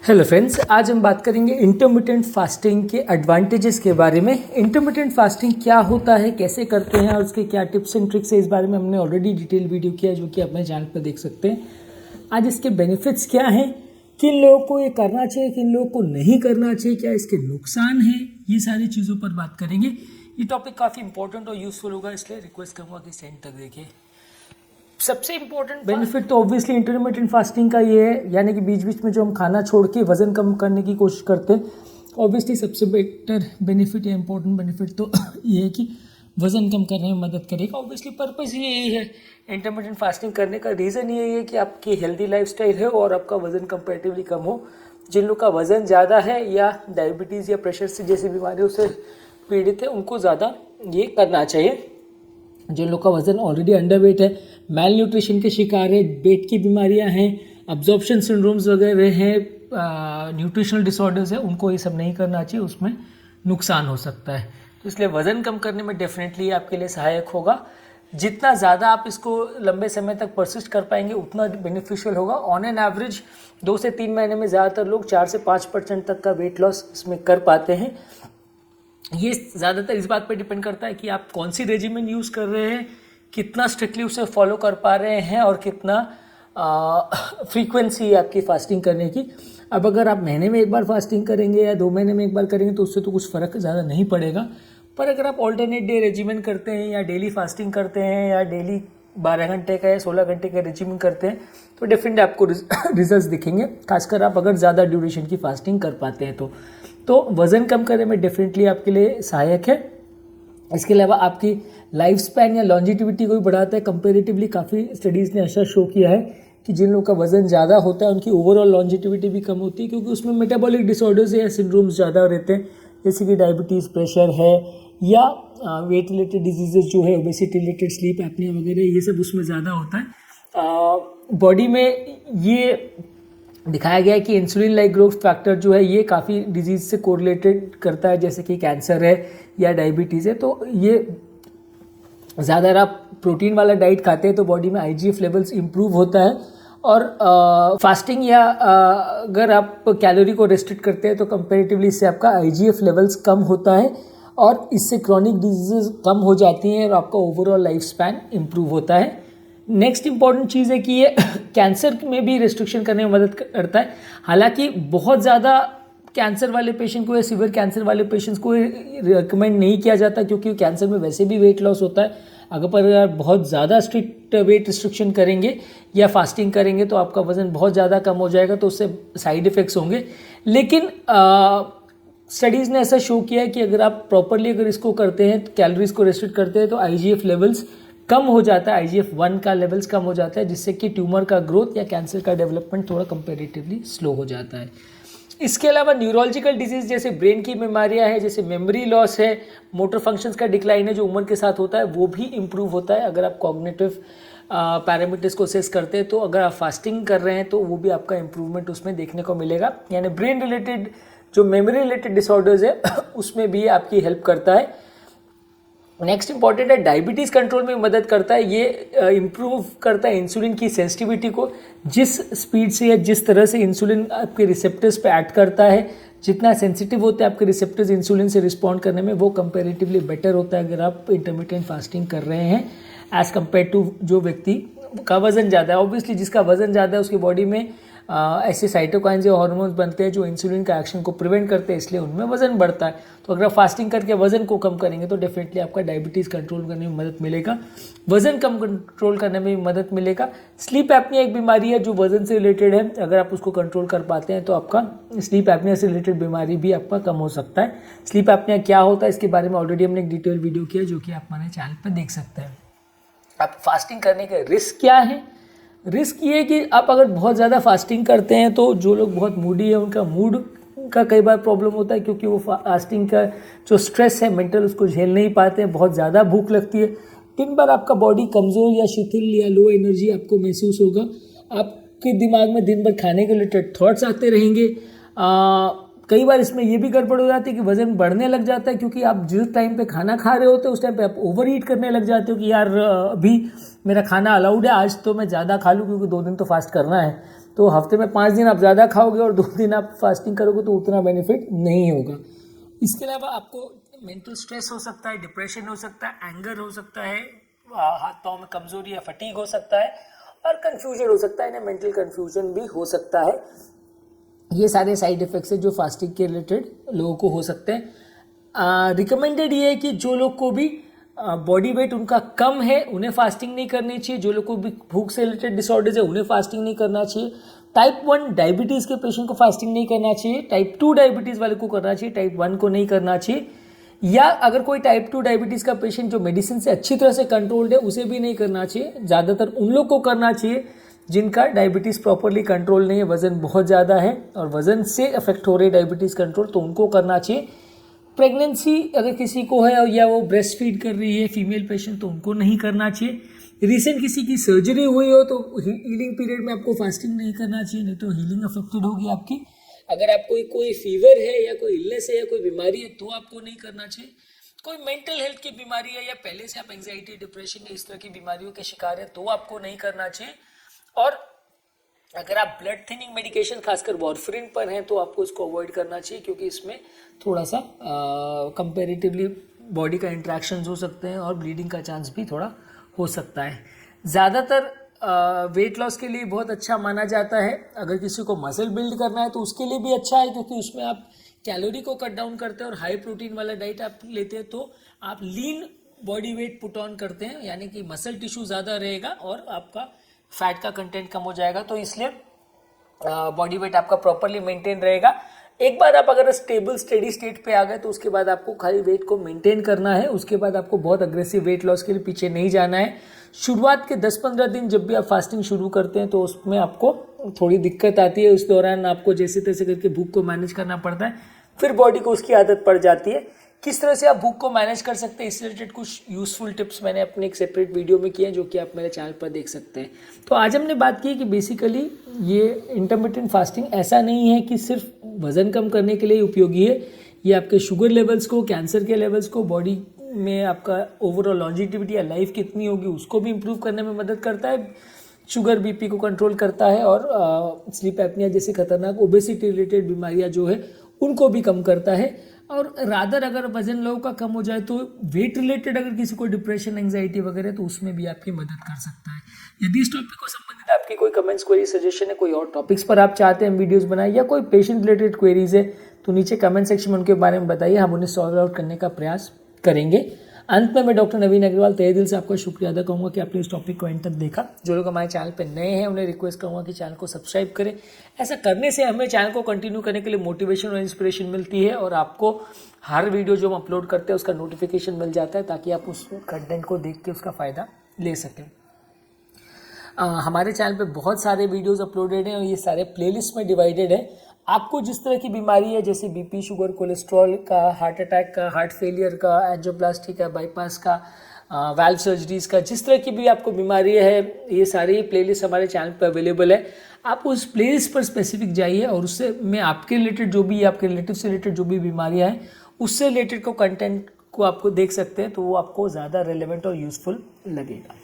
Hello friends, आज हम बात करेंगे इंटरमिटेंट फास्टिंग के एडवांटेजेस के बारे में। इंटरमिटेंट फास्टिंग क्या होता है, कैसे करते हैं और उसके क्या टिप्स एंड ट्रिक्स है, इस बारे में हमने ऑलरेडी डिटेल वीडियो किया है जो कि अपने चैनल पर देख सकते हैं। आज इसके बेनिफिट्स क्या हैं, किन लोगों को ये करना चाहिए, किन लोगों को नहीं करना चाहिए, क्या इसके नुकसान हैं, ये सारी चीज़ों पर बात करेंगे। ये टॉपिक काफ़ी इंपॉर्टेंट और यूजफुल होगा, इसलिए रिक्वेस्ट करूँगा कि सेंड तक देखिए। सबसे इम्पोर्टेंट बेनिफिट तो ऑब्वियसली इंटरमिटेंट फास्टिंग का ये है, यानी कि बीच बीच में जो हम खाना छोड़ के वजन कम करने की कोशिश करते हैं। ऑब्वियसली सबसे बेटर बेनिफिट या इम्पोर्टेंट बेनिफिट तो ये है कि वज़न कम करने में मदद करेगा। ऑब्वियसली पर्पस ही यही है इंटरमिटेंट फास्टिंग करने का। रीज़न यही है कि आपकी हेल्दी लाइफस्टाइल है और आपका वज़न कंपैरेटिवली कम हो। जिन लोग का वज़न ज़्यादा है या डायबिटीज़ या प्रेशर से जैसी बीमारियों से पीड़ित है, उनको ज़्यादा ये करना चाहिए। जिन लोग का वज़न ऑलरेडी अंडरवेट है, मैल न्यूट्रिशन के शिकार है, पेट की बीमारियां हैं, अब्जॉर्प्शन सिंड्रोम्स वगैरह हैं, न्यूट्रिशनल डिसऑर्डर्स है, उनको ये सब नहीं करना चाहिए, उसमें नुकसान हो सकता है। तो इसलिए वज़न कम करने में डेफिनेटली आपके लिए सहायक होगा। जितना ज़्यादा आप इसको लंबे समय तक परसिस्ट कर पाएंगे उतना बेनिफिशियल होगा। ऑन एन एवरेज 2 से 3 महीने में ज़्यादातर लोग 4 से 5% तक का वेट लॉस इसमें कर पाते हैं। ये ज़्यादातर इस बात पर डिपेंड करता है कि आप कौन सी रेजिमेंट यूज़ कर रहे हैं, कितना स्ट्रिक्टली उसे फॉलो कर पा रहे हैं और कितना फ्रीक्वेंसी है आपकी फास्टिंग करने की। अब अगर आप महीने में एक बार फास्टिंग करेंगे या 2 महीने में एक बार करेंगे तो उससे तो कुछ फ़र्क ज़्यादा नहीं पड़ेगा। पर अगर आप ऑल्टरनेट डे रेजिमेंट करते हैं या डेली फास्टिंग करते हैं या डेली 12 घंटे का या 16 घंटे का रेजिमेंट करते हैं तो डेफिनेटली आपको रिजल्ट्स दिखेंगे, खासकर आप अगर ज़्यादा ड्यूरेशन की फास्टिंग कर पाते हैं तो वज़न कम करने में डेफिनेटली आपके लिए सहायक है। इसके अलावा आपकी लाइफ स्पैन या लॉन्जिटिविटी को भी बढ़ाता है। कंपेरेटिवली काफ़ी स्टडीज़ ने ऐसा शो किया है कि जिन लोगों का वज़न ज़्यादा होता है उनकी ओवरऑल लॉन्जिटिविटी भी कम होती है, क्योंकि उसमें मेटाबॉलिक डिसऑर्डर्स या सिंड्रोम्स ज़्यादा रहते हैं, जैसे कि डायबिटीज़, प्रेशर है या वेट रिलेटेड डिजीजेज जो है, ओबेसिटी रिलेटेड, स्लीप एपनिया वगैरह, ये सब उसमें ज़्यादा होता है। बॉडी में ये दिखाया गया है कि इंसुलिन लाइक ग्रोथ फैक्टर जो है ये काफ़ी डिजीज़ से कोरिलेटेड करता है, जैसे कि कैंसर है या डायबिटीज़ है। तो ये ज़्यादा आप प्रोटीन वाला डाइट खाते हैं तो बॉडी में आईजीएफ लेवल्स इम्प्रूव होता है। और फास्टिंग या अगर आप कैलोरी को रेस्ट्रिक्ट करते हैं तो कंपेरेटिवली इससे आपका आईजीएफ लेवल्स कम होता है और इससे क्रॉनिक डिजीज़ कम हो जाती हैं और आपका ओवरऑल लाइफ स्पैन इम्प्रूव होता है। नेक्स्ट इंपॉर्टेंट चीज़ है कि ये कैंसर में भी रिस्ट्रिक्शन करने में मदद करता है। हालांकि बहुत ज़्यादा कैंसर वाले पेशेंट को या सीवियर कैंसर वाले पेशेंट्स को रिकमेंड नहीं किया जाता, क्योंकि कैंसर में वैसे भी वेट लॉस होता है। अगर बहुत ज़्यादा स्ट्रिक्ट वेट रिस्ट्रिक्शन करेंगे या फास्टिंग करेंगे तो आपका वज़न बहुत ज़्यादा कम हो जाएगा, तो उससे साइड इफ़ेक्ट्स होंगे। लेकिन स्टडीज़ ने ऐसा शो किया है कि अगर आप प्रॉपरली अगर इसको करते हैं, कैलोरीज को रेस्ट्रिक्ट करते हैं, तो आईजीएफ लेवल्स कम हो जाता है, IGF-1 का लेवल्स कम हो जाता है, जिससे कि ट्यूमर का ग्रोथ या कैंसर का डेवलपमेंट थोड़ा कंपैरेटिवली स्लो हो जाता है। इसके अलावा न्यूरोलॉजिकल डिजीज़ जैसे ब्रेन की बीमारियां हैं, जैसे मेमोरी लॉस है, मोटर फंक्शंस का डिक्लाइन है जो उम्र के साथ होता है, वो भी इम्प्रूव होता है अगर आप कॉग्निटिव पैरामीटर्स को असेस करते हैं। तो अगर आप फास्टिंग कर रहे हैं तो वो भी आपका इम्प्रूवमेंट उसमें देखने को मिलेगा। यानी ब्रेन रिलेटेड जो मेमोरी रिलेटेड डिसऑर्डर्स है उसमें भी आपकी हेल्प करता है। नेक्स्ट इंपॉर्टेंट है, डायबिटीज़ कंट्रोल में मदद करता है। ये इम्प्रूव करता है इंसुलिन की सेंसिटिविटी को। जिस स्पीड से या जिस तरह से इंसुलिन आपके रिसेप्टर्स पे एक्ट करता है, जितना सेंसिटिव होते हैं आपके रिसेप्टर्स इंसुलिन से रिस्पॉन्ड करने में, वो कंपैरेटिवली बेटर होता है अगर आप इंटरमिटेंट फास्टिंग कर रहे हैं एज़ कम्पेयर टू जो व्यक्ति का वज़न ज़्यादा है। ऑब्वियसली जिसका वज़न ज़्यादा है उसकी बॉडी में ऐसे साइटोकाइन्स या हार्मोन्स बनते हैं जो इंसुलिन का एक्शन को प्रिवेंट करते हैं, इसलिए उनमें वज़न बढ़ता है। तो अगर आप फास्टिंग करके वज़न को कम करेंगे तो डेफिनेटली आपका डायबिटीज़ कंट्रोल करने में मदद मिलेगा, वज़न कम कंट्रोल करने में भी मदद मिलेगा। स्लीप एपनिया एक बीमारी है जो वज़न से रिलेटेड है, अगर आप उसको कंट्रोल कर पाते हैं तो आपका स्लीप एपनिया से रिलेटेड बीमारी भी आपका कम हो सकता है। स्लीप एपनिया क्या होता है इसके बारे में ऑलरेडी हमने एक डिटेल वीडियो किया जो कि आप हमारे चैनल पर देख सकते हैं। आप फास्टिंग करने के रिस्क क्या है? रिस्क ये है कि आप अगर बहुत ज़्यादा फास्टिंग करते हैं तो जो लोग बहुत मूडी है उनका मूड का कई बार प्रॉब्लम होता है, क्योंकि वो फास्टिंग का जो स्ट्रेस है मेंटल उसको झेल नहीं पाते हैं, बहुत ज़्यादा भूख लगती है। दिन भर आपका बॉडी कमज़ोर या शिथिल या लो एनर्जी आपको महसूस होगा। आपके दिमाग में दिन भर खाने के रिलेटेड थॉट्स आते रहेंगे। कई बार इसमें ये भी गड़बड़ हो जाती है कि वज़न बढ़ने लग जाता है, क्योंकि आप जिस टाइम पे खाना खा रहे होते हैं उस टाइम पे आप ओवर ईट करने लग जाते हो कि यार अभी मेरा खाना अलाउड है, आज तो मैं ज़्यादा खा लूँ क्योंकि 2 दिन तो फास्ट करना है। तो हफ्ते में 5 दिन आप ज़्यादा खाओगे और 2 दिन आप फास्टिंग करोगे तो उतना बेनिफिट नहीं होगा। इसके अलावा आपको मेंटल स्ट्रेस हो सकता है, डिप्रेशन हो सकता है, एंगर हो सकता है, हाथ पाँव में कमजोरी या फटीग हो सकता है और कंफ्यूजन हो सकता है, मेंटल कंफ्यूजन भी हो सकता है। ये सारे साइड इफेक्ट्स है जो फास्टिंग के रिलेटेड लोगों को हो सकते हैं। रिकमेंडेड ये है कि जो लोग को भी बॉडी वेट उनका कम है उन्हें फास्टिंग नहीं करनी चाहिए, जो लोग को भी भूख से रिलेटेड डिसऑर्डर्स है उन्हें फास्टिंग नहीं करना चाहिए, टाइप 1 डायबिटीज़ के पेशेंट को फास्टिंग नहीं करना चाहिए, टाइप 2 डायबिटीज़ वाले को करना चाहिए, टाइप 1 को नहीं करना चाहिए, या अगर कोई टाइप 2 डायबिटीज़ का पेशेंट जो मेडिसिन से अच्छी तरह से कंट्रोल्ड है उसे भी नहीं करना चाहिए। ज़्यादातर उन लोग को करना चाहिए जिनका डायबिटीज़ प्रॉपरली कंट्रोल नहीं है, वज़न बहुत ज़्यादा है और वज़न से अफेक्ट हो रही है डायबिटीज़ कंट्रोल, तो उनको करना चाहिए। प्रेगनेंसी अगर किसी को है या वो ब्रेस्ट फीड कर रही है फीमेल पेशेंट तो उनको नहीं करना चाहिए। रिसेंट किसी की सर्जरी हुई हो तो हीलिंग पीरियड में आपको फास्टिंग नहीं करना चाहिए, नहीं तो हीलिंग अफेक्टेड होगी आपकी। अगर आपको कोई फीवर है या कोई इलनेस है या कोई बीमारी है तो आपको नहीं करना चाहिए। कोई मेंटल हेल्थ की बीमारी है या पहले से आप एंजाइटी, डिप्रेशन या इस तरह की बीमारियों के शिकार है तो आपको नहीं करना चाहिए। और अगर आप ब्लड थिनिंग मेडिकेशन खासकर वॉरफरिन पर हैं तो आपको इसको अवॉइड करना चाहिए, क्योंकि इसमें थोड़ा सा कंपेरेटिवली बॉडी का इंट्रैक्शंस हो सकते हैं और ब्लीडिंग का चांस भी थोड़ा हो सकता है। ज़्यादातर वेट लॉस के लिए बहुत अच्छा माना जाता है। अगर किसी को मसल बिल्ड करना है तो उसके लिए भी अच्छा है, क्योंकि उसमें आप कैलोरी को कट डाउन करते हैं और हाई प्रोटीन वाला डाइट आप लेते हैं तो आप lean body weight put on करते हैं, यानी कि मसल टिश्यू ज़्यादा रहेगा और आपका फैट का कंटेंट कम हो जाएगा, तो इसलिए बॉडी वेट आपका प्रॉपरली मेंटेन रहेगा। एक बार आप अगर स्टेबल स्टेडी स्टेट पे आ गए तो उसके बाद आपको खाली वेट को मेंटेन करना है, उसके बाद आपको बहुत अग्रेसिव वेट लॉस के लिए पीछे नहीं जाना है। शुरुआत के 10-15 दिन जब भी आप फास्टिंग शुरू करते हैं तो उसमें आपको थोड़ी दिक्कत आती है, उस दौरान आपको जैसे तैसे करके भूख को मैनेज करना पड़ता है, फिर बॉडी को उसकी आदत पड़ जाती है। किस तरह से आप भूख को मैनेज कर सकते हैं इससे रिलेटेड कुछ यूजफुल टिप्स मैंने अपने एक सेपरेट वीडियो में किए हैं जो कि आप मेरे चैनल पर देख सकते हैं। तो आज हमने बात की कि बेसिकली ये इंटरमिटेंट फास्टिंग ऐसा नहीं है कि सिर्फ वज़न कम करने के लिए उपयोगी है, ये आपके शुगर लेवल्स को, कैंसर के लेवल्स को, बॉडी में आपका ओवरऑल लॉन्जिटिविटी या लाइफ कितनी होगी उसको भी इम्प्रूव करने में मदद करता है, शुगर बीपी को कंट्रोल करता है और स्लीप एपनिया जैसी खतरनाक ओबेसिटी रिलेटेड बीमारियां जो है उनको भी कम करता है। और रादर अगर वजन लोगों का कम हो जाए तो वेट रिलेटेड अगर किसी को डिप्रेशन, एंजाइटी वगैरह तो उसमें भी आपकी मदद कर सकता है। यदि इस टॉपिक को संबंधित आपकी कोई कमेंट्स, कोई सजेशन है, कोई और टॉपिक्स पर आप चाहते हैं वीडियोस बनाए या कोई पेशेंट रिलेटेड क्वेरीज है तो नीचे कमेंट सेक्शन में उनके बारे में बताइए, हम उन्हें सॉल्व आउट करने का प्रयास करेंगे। अंत में मैं डॉक्टर नवीन अग्रवाल तहे दिल से आपका शुक्रिया अदा करूँगा कि आपने इस टॉपिक को एंड तक देखा। जो लोग हमारे चैनल पर नए हैं उन्हें रिक्वेस्ट करूँगा कि चैनल को सब्सक्राइब करें। ऐसा करने से हमें चैनल को कंटिन्यू करने के लिए मोटिवेशन और इंस्पिरेशन मिलती है और आपको हर वीडियो जो हम अपलोड करते हैं उसका नोटिफिकेशन मिल जाता है ताकि आप उस कंटेंट को देख के उसका फ़ायदा ले सकें। हमारे चैनल पे बहुत सारे वीडियोस अपलोडेड हैं और ये सारे प्लेलिस्ट में डिवाइडेड है। आपको जिस तरह की बीमारी है जैसे बीपी, शुगर, कोलेस्ट्रॉल का, हार्ट अटैक का, हार्ट फेलियर का, एंजियोप्लास्टी का, बाईपास का, वाल्व सर्जरीज का, जिस तरह की भी आपको बीमारी है ये सारी प्लेलिस्ट हमारे चैनल पर अवेलेबल है। आप उस प्लेलिस्ट पर स्पेसिफिक जाइए और उससे में आपके रिलेटेड जो भी, आपके रिलेटिव से रिलेटेड जो भी बीमारियाँ हैं उससे रिलेटेड को कंटेंट को आपको देख सकते हैं, तो वो आपको ज़्यादा रेलेवेंट और यूजफुल लगेगा।